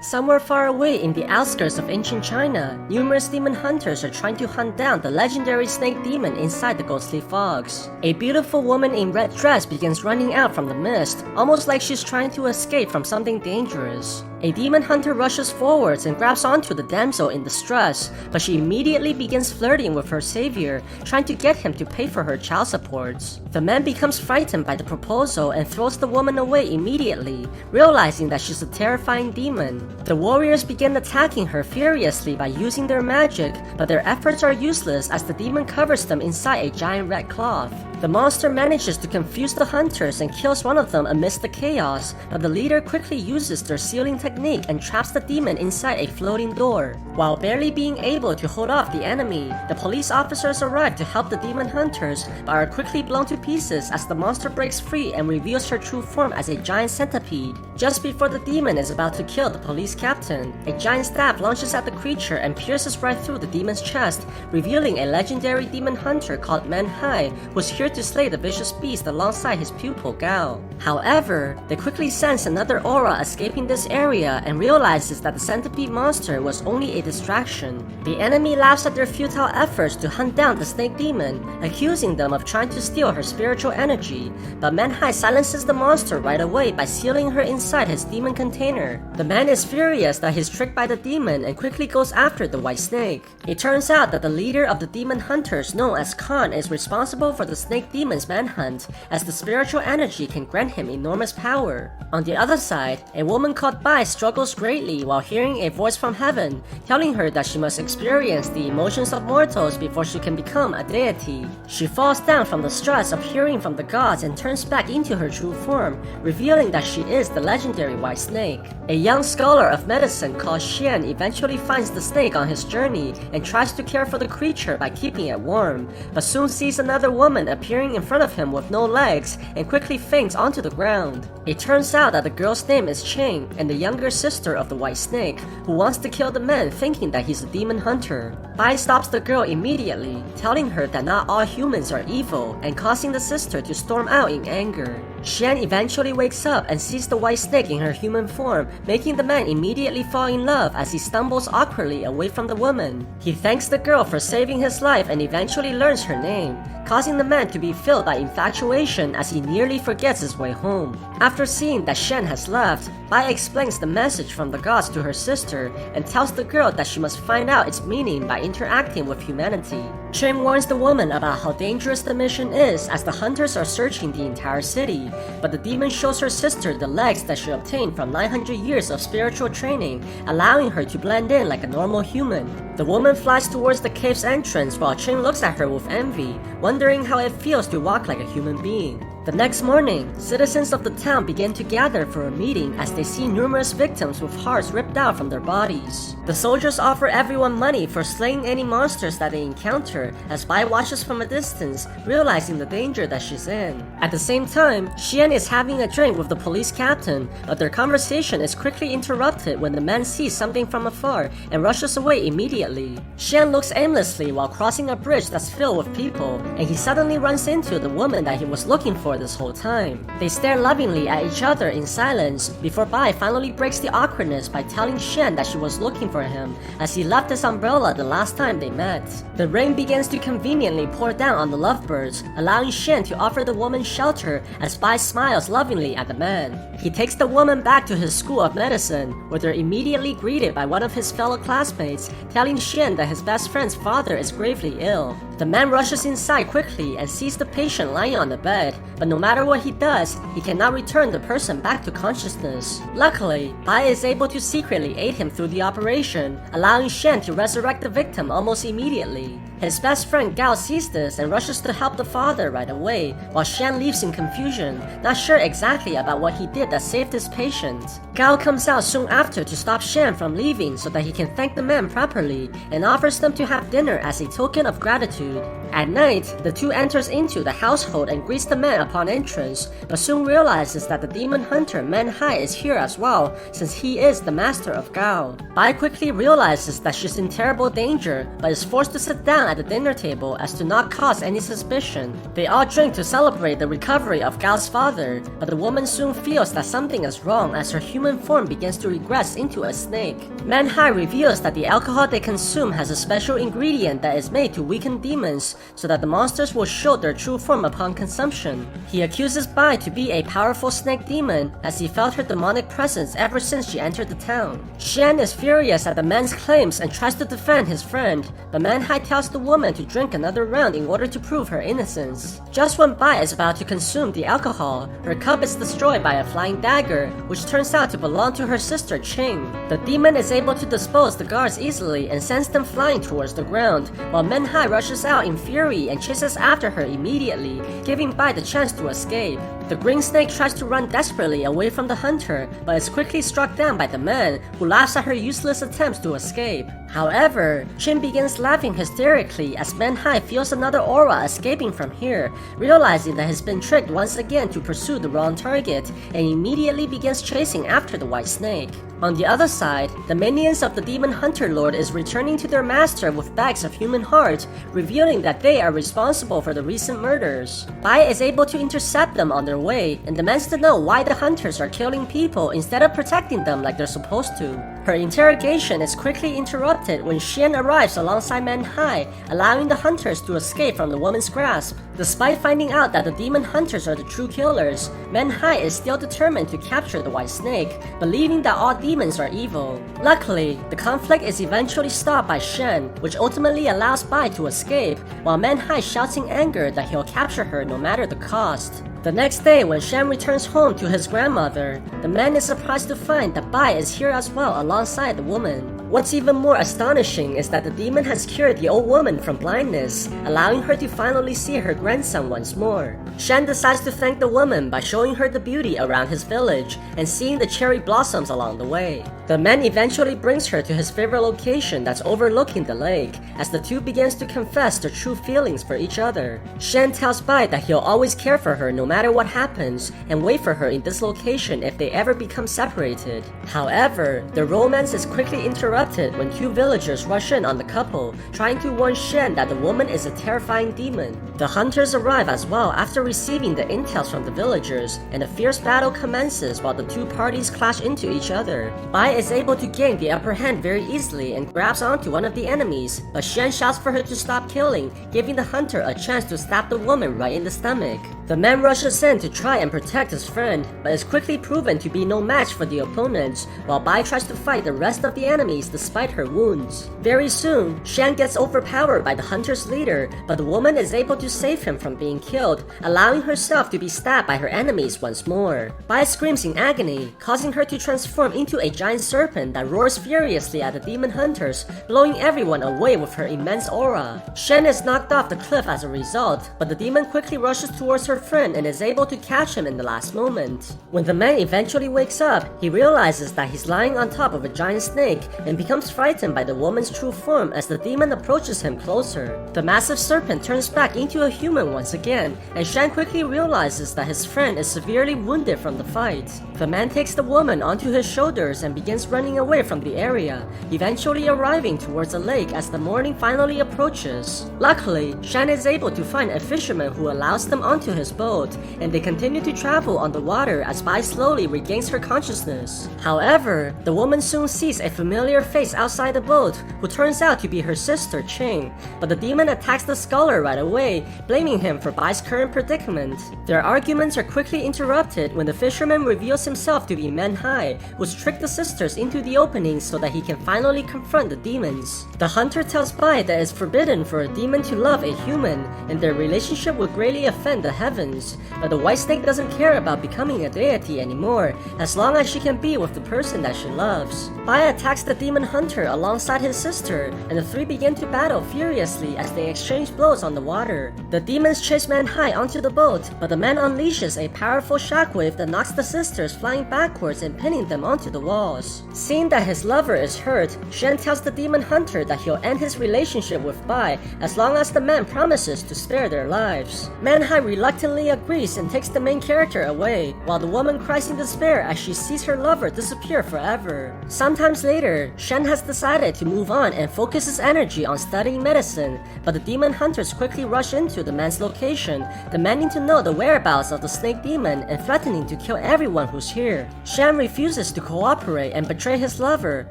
Somewhere far away in the outskirts of ancient China, numerous demon hunters are trying to hunt down the legendary snake demon inside the ghostly fogs. A beautiful woman in red dress begins running out from the mist, almost like she's trying to escape from something dangerous. A demon hunter rushes forwards and grabs onto the damsel in distress, but she immediately begins flirting with her savior, trying to get him to pay for her child supports. The man becomes frightened by the proposal and throws the woman away immediately, realizing that she's a terrifying demon. The warriors begin attacking her furiously by using their magic, but their efforts are useless as the demon covers them inside a giant red cloth. The monster manages to confuse the hunters and kills one of them amidst the chaos, but the leader quickly uses their sealing technique and traps the demon inside a floating door. While barely being able to hold off the enemy, the police officers arrive to help the demon hunters, but are quickly blown to pieces as the monster breaks free and reveals her true form as a giant centipede. Just before the demon is about to kill the police captain, a giant stab launches at the creature and pierces right through the demon's chest, revealing a legendary demon hunter called Manhai, who's here to slay the vicious beast alongside his pupil Gao. However, they quickly sense another aura escaping this area and realizes that the centipede monster was only a distraction. The enemy laughs at their futile efforts to hunt down the snake demon, accusing them of trying to steal her spiritual energy, but Manhai silences the monster right away by sealing her inside his demon container. The man is furious that he's tricked by the demon and quickly goes after the white snake. It turns out that the leader of the demon hunters, known as Khan, is responsible for the snake demon's manhunt, as the spiritual energy can grant him enormous power. On the other side, a woman called Bai struggles greatly while hearing a voice from heaven, telling her that she must experience the emotions of mortals before she can become a deity. She falls down from the stress of hearing from the gods and turns back into her true form, revealing that she is the legendary White Snake. A young scholar of medicine called Xian eventually finds the snake on his journey and tries to care for the creature by keeping it warm, but soon sees another woman appearing in front of him with no legs and quickly faints onto the ground. It turns out that the girl's name is Ching, and the younger sister of the White Snake, who wants to kill the man thinking that he's a demon hunter. Bai stops the girl immediately, telling her that not all humans are evil and causing the sister to storm out in anger. Xian eventually wakes up and sees the White Snake in her human form, making the man immediately fall in love as he stumbles awkwardly away from the woman. He thanks the girl for saving his life and eventually learns her name, causing the man to be filled by infatuation as he nearly forgets his way home. After seeing that Shen has left, Bai explains the message from the gods to her sister and tells the girl that she must find out its meaning by interacting with humanity. Chen warns the woman about how dangerous the mission is as the hunters are searching the entire city, but the demon shows her sister the legs that she obtained from 900 years of spiritual training, allowing her to blend in like a normal human. The woman flies towards the cave's entrance while Chen looks at her with envy, wondering how it feels to walk like a human being. The next morning, citizens of the town begin to gather for a meeting as they see numerous victims with hearts ripped out from their bodies. The soldiers offer everyone money for slaying any monsters that they encounter as Bai watches from a distance, realizing the danger that she's in. At the same time, Xian is having a drink with the police captain, but their conversation is quickly interrupted when the man sees something from afar and rushes away immediately. Xian looks aimlessly while crossing a bridge that's filled with people, and he suddenly runs into the woman that he was looking for this whole time. They stare lovingly at each other in silence before Bai finally breaks the awkwardness by telling Xian that she was looking for him as he left his umbrella the last time they met. The rain begins to conveniently pour down on the lovebirds, allowing Xian to offer the woman shelter as Bai smiles lovingly at the man. He takes the woman back to his school of medicine, where they're immediately greeted by one of his fellow classmates, telling Xian that his best friend's father is gravely ill. The man rushes inside quickly and sees the patient lying on the bed, but no matter what he does, he cannot return the person back to consciousness. Luckily, Bai is able to secretly aid him through the operation, allowing Shen to resurrect the victim almost immediately. His best friend Gao sees this and rushes to help the father right away, while Shen leaves in confusion, not sure exactly about what he did that saved his patient. Gao comes out soon after to stop Shen from leaving so that he can thank the man properly, and offers them to have dinner as a token of gratitude. At night, the two enters into the household and greets the man upon entrance, but soon realizes that the demon hunter Man Hai is here as well, since he is the master of Gao. Bai quickly realizes that she's in terrible danger, but is forced to sit down at the dinner table as to not cause any suspicion. They all drink to celebrate the recovery of Gao's father, but the woman soon feels that something is wrong as her human form begins to regress into a snake. Man Hai reveals that the alcohol they consume has a special ingredient that is made to weaken demons, so that the monsters will show their true form upon consumption. He accuses Bai to be a powerful snake demon, as he felt her demonic presence ever since she entered the town. Xian is furious at the man's claims and tries to defend his friend, but Man Hai tells the woman to drink another round in order to prove her innocence. Just when Bai is about to consume the alcohol, her cup is destroyed by a flying dagger, which turns out to belong to her sister Qing. The demon is able to dispose the guards easily and sends them flying towards the ground, while Man Hai rushes out in fury and chases after her immediately, giving Bai the chance to escape. The green snake tries to run desperately away from the hunter, but is quickly struck down by the man, who laughs at her useless attempts to escape. However, Qin begins laughing hysterically as Man Hai feels another aura escaping from here, realizing that he's been tricked once again to pursue the wrong target, and immediately begins chasing after the white snake. On the other side, the minions of the Demon Hunter Lord is returning to their master with bags of human heart, revealing that they are responsible for the recent murders. Bai is able to intercept them on their way and demands to know why the hunters are killing people instead of protecting them like they're supposed to. Her interrogation is quickly interrupted when Xian arrives alongside Man Hai, allowing the hunters to escape from the woman's grasp. Despite finding out that the demon hunters are the true killers, Man Hai is still determined to capture the white snake, believing that all demons are evil. Luckily, the conflict is eventually stopped by Shen, which ultimately allows Bai to escape, while Man Hai shouts in anger that he'll capture her no matter the cost. The next day, when Shen returns home to his grandmother, the man is surprised to find that Bai is here as well alongside the woman. What's even more astonishing is that the demon has cured the old woman from blindness, allowing her to finally see her grandson once more. Shen decides to thank the woman by showing her the beauty around his village and seeing the cherry blossoms along the way. The man eventually brings her to his favorite location that's overlooking the lake, as the two begins to confess their true feelings for each other. Shen tells Bai that he'll always care for her no matter what happens and wait for her in this location if they ever become separated. However, the romance is quickly interrupted when two villagers rush in on the couple, trying to warn Shen that the woman is a terrifying demon. The hunters arrive as well after receiving the intels from the villagers, and a fierce battle commences while the two parties clash into each other. Bai is able to gain the upper hand very easily and grabs onto one of the enemies, but Shen shouts for her to stop killing, giving the hunter a chance to stab the woman right in the stomach. The man rushes in to try and protect his friend, but is quickly proven to be no match for the opponents, while Bai tries to fight the rest of the enemies despite her wounds. Very soon, Shen gets overpowered by the hunter's leader, but the woman is able to save him from being killed, allowing herself to be stabbed by her enemies once more. Bai screams in agony, causing her to transform into a giant serpent that roars furiously at the demon hunters, blowing everyone away with her immense aura. Shen is knocked off the cliff as a result, but the demon quickly rushes towards her friend and is able to catch him in the last moment. When the man eventually wakes up, he realizes that he's lying on top of a giant snake and becomes frightened by the woman's true form as the demon approaches him closer. The massive serpent turns back into a human once again, and Shen quickly realizes that his friend is severely wounded from the fight. The man takes the woman onto his shoulders and begins running away from the area, eventually arriving towards a lake as the morning finally approaches. Luckily, Shen is able to find a fisherman who allows them onto his boat, and they continue to travel on the water as Bai slowly regains her consciousness. However, the woman soon sees a familiar face outside the boat, who turns out to be her sister Qing, but the demon attacks the scholar right away, blaming him for Bai's current predicament. Their arguments are quickly interrupted when the fisherman reveals himself to be Man Hai, who's tricked the sisters into the opening so that he can finally confront the demons. The hunter tells Bai that it's forbidden for a demon to love a human, and their relationship would greatly offend the heavens, but the white snake doesn't care about becoming a deity anymore, as long as she can be with the person that she loves. Bai attacks the demon demon hunter alongside his sister, and the three begin to battle furiously as they exchange blows on the water. The demons chase Man Hai onto the boat, but the man unleashes a powerful shockwave that knocks the sisters flying backwards and pinning them onto the walls. Seeing that his lover is hurt, Shen tells the demon hunter that he'll end his relationship with Bai as long as the man promises to spare their lives. Man Hai reluctantly agrees and takes the main character away, while the woman cries in despair as she sees her lover disappear forever. Sometimes later, Shen has decided to move on and focus his energy on studying medicine, but the demon hunters quickly rush into the man's location, demanding to know the whereabouts of the snake demon and threatening to kill everyone who's here. Shen refuses to cooperate and betray his lover,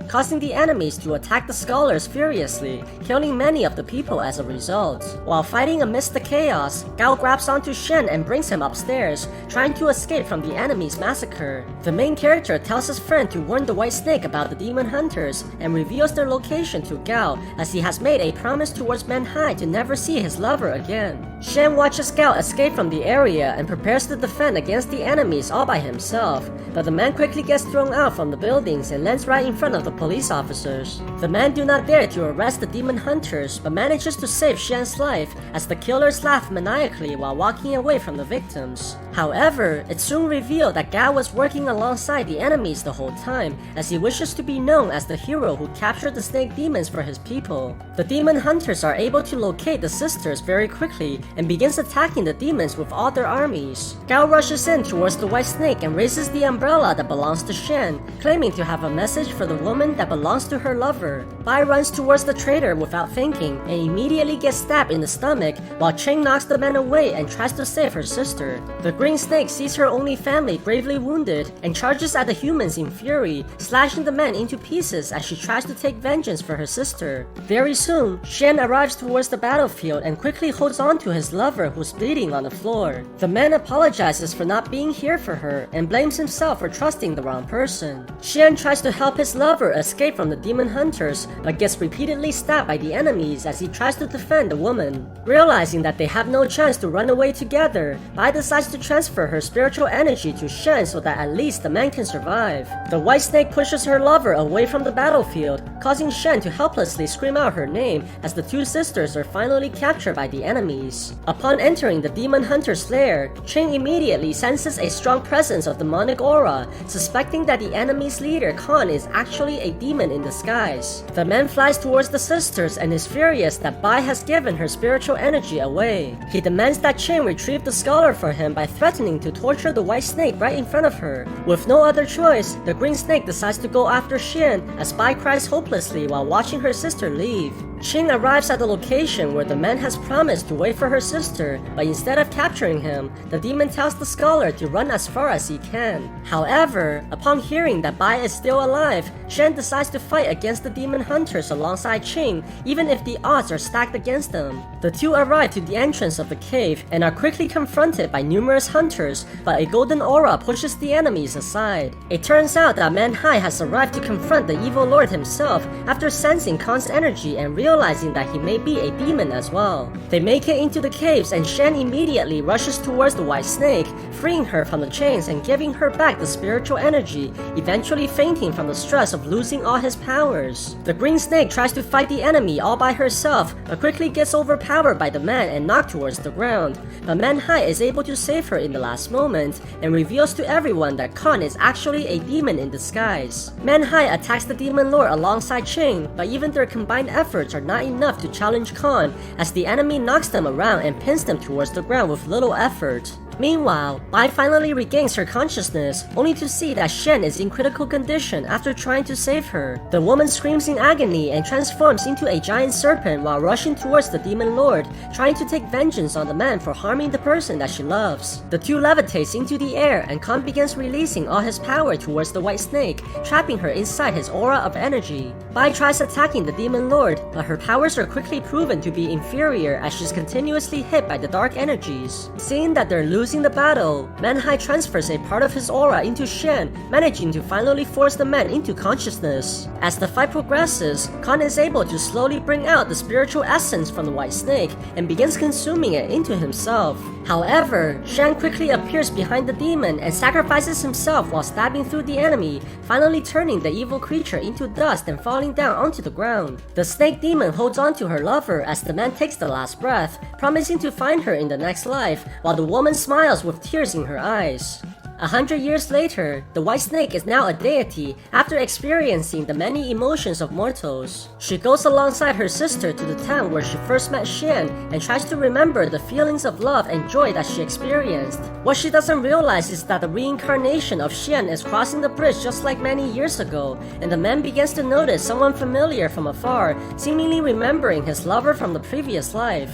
causing the enemies to attack the scholars furiously, killing many of the people as a result. While fighting amidst the chaos, Gao grabs onto Shen and brings him upstairs, trying to escape from the enemy's massacre. The main character tells his friend to warn the White Snake about the demon hunters and reveals their location to Gao as he has made a promise towards Man Hai to never see his lover again. Shen watches Gao escape from the area and prepares to defend against the enemies all by himself, but the man quickly gets thrown out from the buildings and lands right in front of the police officers. The men do not dare to arrest the demon hunters, but manages to save Shen's life as the killers laugh maniacally while walking away from the victims. However, it's soon revealed that Gao was working alongside the enemies the whole time, as he wishes to be known as the hero who captured the snake demons for his people. The demon hunters are able to locate the sisters very quickly and begins attacking the demons with all their armies. Gao rushes in towards the White Snake and raises the umbrella that belongs to Shen, claiming to have a message for the woman that belongs to her lover. Bai runs towards the traitor without thinking and immediately gets stabbed in the stomach, while Cheng knocks the man away and tries to save her sister. The Green Snake sees her only family gravely wounded and charges at the humans in fury, slashing the man into pieces as she tries to take vengeance for her sister. Very soon, Shen arrives towards the battlefield and quickly holds on to his lover who's bleeding on the floor. The man apologizes for not being here for her and blames himself for trusting the wrong person. Shen tries to help his lover escape from the demon hunters, but gets repeatedly stabbed by the enemies as he tries to defend the woman. Realizing that they have no chance to run away together, Bai decides to transfer her spiritual energy to Shen so that at least the man can survive. The White Snake pushes her lover away from the battlefield, causing Shen to helplessly scream out her name as the two sisters are finally captured by the enemies. Upon entering the demon hunter's lair, Cheng immediately senses a strong presence of demonic aura, suspecting that the enemy's leader Khan is actually a demon in disguise. The man flies towards the sisters and is furious that Bai has given her spiritual energy away. He demands that Cheng retrieve the scholar for him by threatening to torture the White Snake right in front of her. With no other choice, the Green Snake decides to go after Shen as Bai cries hopelessly while watching her sister leave. Cheng arrives at the location where the man has promised to wait for her sister, but instead of capturing him, the demon tells the scholar to run as far as he can. However, upon hearing that Bai is still alive, Shen decides to fight against the demon hunters alongside Cheng, even if the odds are stacked against them. The two arrive to the entrance of the cave and are quickly confronted by numerous hunters, but a golden aura pushes the enemies aside. It turns out that Man Hai has arrived to confront the evil lord himself after sensing Khan's energy and realizing that he may be a demon as well. They make it into the caves and Shen immediately rushes towards the White Snake, freeing her from the chains and giving her back the spiritual energy, eventually fainting from the stress of losing all his powers. The Green Snake tries to fight the enemy all by herself, but quickly gets overpowered by the man and knocked towards the ground. But Man Hai is able to save her in the last moment and reveals to everyone that Khan is actually a demon in disguise. Man Hai attacks the demon lord alongside Cheng, but even their combined efforts are not enough to challenge Khan as the enemy knocks them around and pins them towards the ground with little effort. Meanwhile, Bai finally regains her consciousness, only to see that Shen is in critical condition after trying to save her. The woman screams in agony and transforms into a giant serpent while rushing towards the demon lord, trying to take vengeance on the man for harming the person that she loves. The two levitates into the air and Khan begins releasing all his power towards the White Snake, trapping her inside his aura of energy. Bai tries attacking the demon lord, but her powers are quickly proven to be inferior as she's continuously hit by the dark energies. Seeing that they're losing Losing the battle, Manhai transfers a part of his aura into Xian, managing to finally force the man into consciousness. As the fight progresses, Khan is able to slowly bring out the spiritual essence from the White Snake and begins consuming it into himself. However, Xian quickly appears behind the demon and sacrifices himself while stabbing through the enemy, finally turning the evil creature into dust and falling down onto the ground. The snake demon holds on to her lover as the man takes the last breath, promising to find her in the next life, while the woman smiles with tears in her eyes. 100 years later, the White Snake is now a deity after experiencing the many emotions of mortals. She goes alongside her sister to the town where she first met Xian and tries to remember the feelings of love and joy that she experienced. What she doesn't realize is that the reincarnation of Xian is crossing the bridge just like many years ago, and the man begins to notice someone familiar from afar, seemingly remembering his lover from the previous life.